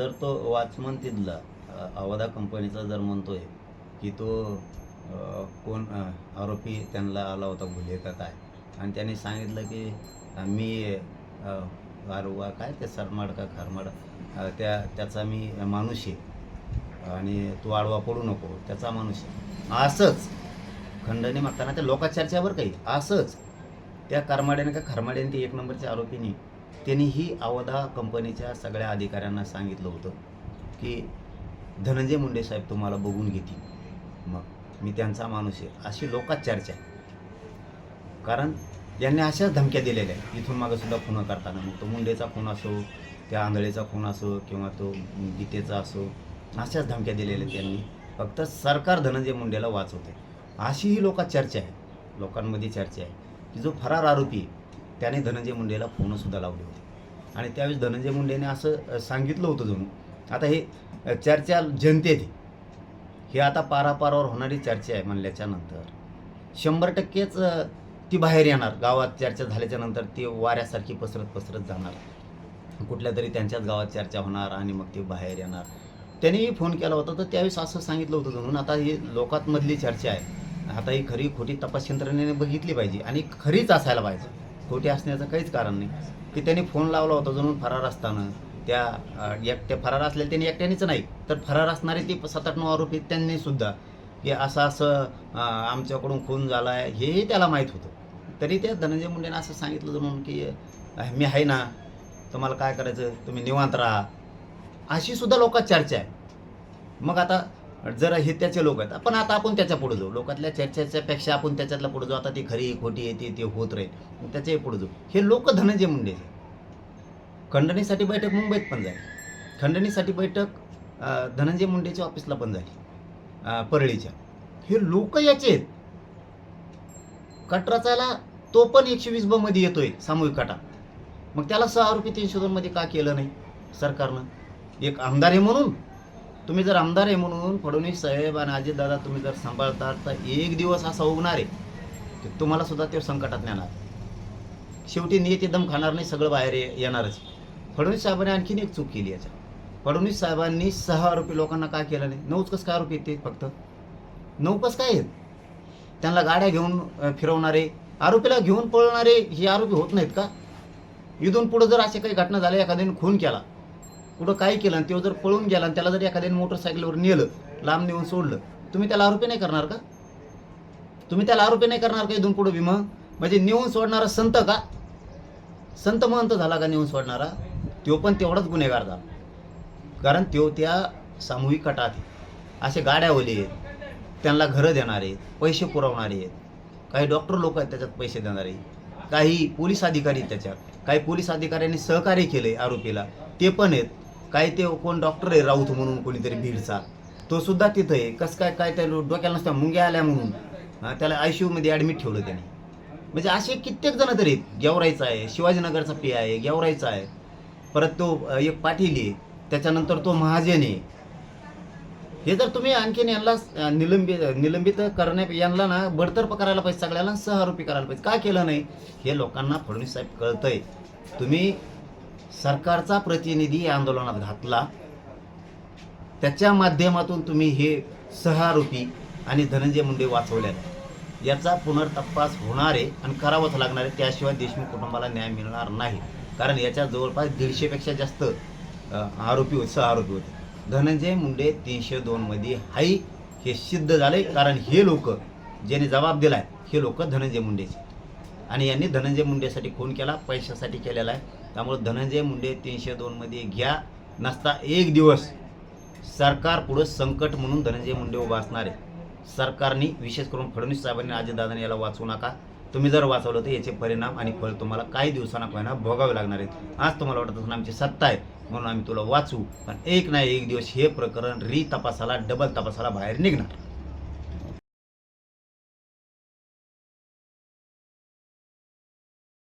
जर तो वॉचमन तिथला अवधा कंपनीचा जर म्हणतोय की तो कोण आरोपी त्यांना आला होता गुन्हे का काय, आणि त्यांनी सांगितलं की मी काय ते सरमाड का खारमाड त्याचा मी माणूस आहे आणि तू आडवा पडू नको त्याचा माणूस आहे, असंच खंडणी मागताना त्या लोका चर्चावर काही असंच त्या करमाड्याने का खरमाड्याने ते एक नंबरच्या आरोपींनी त्यांनीही अवधा कंपनीच्या सगळ्या अधिकाऱ्यांना सांगितलं होतं की धनंजय मुंडे साहेब तुम्हाला बघून घेतील, मग मी त्यांचा माणूस आहे, अशी लोकात चर्चा आहे. कारण यांनी अशाच धमक्या दिलेल्या आहेत इथून मागं सुद्धा खून करताना, मग तो मुंडेचा खून असो, त्या आंधळेचा खून असो किंवा तो गीतेचा असो, अशाच धमक्या दिलेल्या आहेत त्यांनी. फक्त सरकार धनंजय मुंडेला वाचवते अशी ही लोकात चर्चा आहे, लोकांमध्ये चर्चा आहे की जो फरार आरोपी आहे त्याने धनंजय मुंडेला फोनसुद्धा लावले होते आणि त्यावेळेस धनंजय मुंडेने असं सांगितलं होतं जणू. आता हे चर्चा जनतेत हे आता पारापारावर होणारी चर्चा आहे म्हणल्याच्या नंतर 100%च ती बाहेर येणार. गावात चर्चा झाल्याच्या नंतर ती वाऱ्यासारखी पसरत जाणार, कुठल्या तरी त्यांच्याच गावात चर्चा होणार आणि मग ते बाहेर येणार. त्यांनीही फोन केला होता तर त्यावेळेस असं सांगितलं होतं म्हणून. आता ही लोकांमधली चर्चा आहे, आता ही खरी खोटी तपास यंत्रणेने बघितली पाहिजे आणि खरीच असायला पाहिजे, खोटी असण्याचं काहीच कारण नाही. की त्यांनी फोन लावला होता जणून फरार असताना, त्या एकट्या फरार असलेल्या त्यांनी एकट्यानेच नाही तर फरार असणारे ती 7-8-9 आरोपी त्यांनी सुद्धा की असं आमच्याकडून खून झाला आहे हेही त्याला माहीत होतं. तरी त्या धनंजय मुंडेनं असं सांगितलं म्हणून की मी आहे ना, तुम्हाला काय करायचं तुम्ही निवांत राहा, अशी सुद्धा लोकात चर्चा आहे. मग आता जरा हे त्याचे लोक आहेत, पण आता आपण त्याच्या पुढे जाऊ. लोकातल्या चर्चेच्या पेक्षा आपण त्याच्यातला पुढे जाऊ. आता ती खरी खोटी येते ते होत राहील, त्याच्याही पुढे जाऊ. हे लोक धनंजय मुंडेचे. खंडणीसाठी बैठक मुंबईत पण झाली, खंडणीसाठी बैठक धनंजय मुंडेच्या ऑफिसला पण झाली परळीच्या. हे लोक याचे आहेत. कटराचाला तो पण 120 मध्ये येतोय सामूहिक कटा, मग त्याला 6 आरोपी 302 मध्ये का केलं नाही सरकारनं? एक आमदार आहे म्हणून, तुम्ही जर आमदार आहे म्हणून फडणवीस साहेब आणि अजितदादा तुम्ही जर सांभाळतात तर एक दिवस असा उगणार आहे की तुम्हाला सुद्धा ते संकटात नेणार. शेवटी नियती दम खाणार नाही, सगळं बाहेर येणारच. फडणवीस साहेबांनी आणखीन एक चूक केली याच्यात. फडणवीस साहेबांनी 6 आरोपी लोकांना का केलं नाही? 9च कसं काय आरोपी आहेत ते? फक्त 9 कसं काय आहेत? त्यांना गाड्या घेऊन फिरवणारे, आरोपीला घेऊन पळणारे हे आरोपी होत नाहीत का? इथून पुढं जर असे काही घटना झाल्या, एखाद्याने खून केला, कुठं काय केलं आणि तो जर पळून गेला आणि त्याला जर एखाद्याने मोटरसायकलवर नेलं, लांब नेऊन सोडलं, तुम्ही त्याला आरोपी नाही करणार का? तुम्ही त्याला आरोपी नाही करणार का इथून पुढं? भीमा म्हणजे नेऊन सोडणारा संत का? संत महंत झाला का नेऊन सोडणारा? तो पण तेवढाच गुन्हेगार झाला, कारण तो त्या सामूहिक कटात असे गाड्यावले आहेत, त्यांना घरं देणारे आहेत, पैसे पुरवणारे आहेत, काही डॉक्टर लोक आहेत त्याच्यात पैसे देणारे, काही पोलीस अधिकारी त्याच्यात, काही पोलीस अधिकाऱ्यांनी सहकार्य केले आरोपीला ते पण आहेत, काही ते कोण डॉक्टर आहे राऊत म्हणून कोणीतरी भीडचा, तो सुद्धा तिथं आहे. कसं काय त्या डोक्याला नसत्या मुंग्या आल्या म्हणून त्याला ICU मध्ये ॲडमिट ठेवलं त्याने. म्हणजे असे कित्येक जण तरी आहेत. गेवराईचा आहे, शिवाजीनगरचा PI आहे, गेवराईचा आहे, परत तो एक पाटील आहे, त्याच्यानंतर तो महाजन आहे. हे जर तुम्ही आणखीन यांना निलंबित करण्या यांना ना बडतर्फ करायला पाहिजे, सगळ्याला 6 आरोपी करायला पाहिजे. का केलं नाही हे लोकांना फडणवीस साहेब कळतंय. तुम्ही सरकारचा प्रतिनिधी आंदोलनात घातला, त्याच्या माध्यमातून तुम्ही हे 6 आरोपी आणि धनंजय मुंडे वाचवले, याचा पुनर्तपास होणार आहे आणि करावंच लागणार आहे. त्याशिवाय देशमुख कुटुंबाला न्याय मिळणार नाही. कारण याच्या जवळपास 150पेक्षा जास्त आरोपी होते, 6 आरोपी होते. धनंजय मुंडे 302 मध्ये हाई हे सिद्ध झाले. कारण हे लोक ज्याने जबाब दिलाय हे लोक धनंजय मुंडेचे, आणि यांनी धनंजय मुंडेसाठी खून केला, पैशासाठी केलेला आहे. त्यामुळे धनंजय मुंडे 302 मध्ये घ्या. नसता एक दिवस सरकार पुढं संकट म्हणून धनंजय मुंडे उभा असणार आहे. सरकारने विशेष करून फडणवीस साहेबांनी अजितदादांनी याला वाचवू नका. तुम्ही जर वाचवलं तर याचे परिणाम आणि फळ तुम्हाला काही दिवसांना कोणा भोगावे लागणार आहेत. आज तुम्हाला वाटत असून आमची सत्ता आहे म्हणून आम्ही तुला वाचू, पण एक नाही एक दिवस हे प्रकरण तपासाला डबल तपासाला बाहेर निघणार.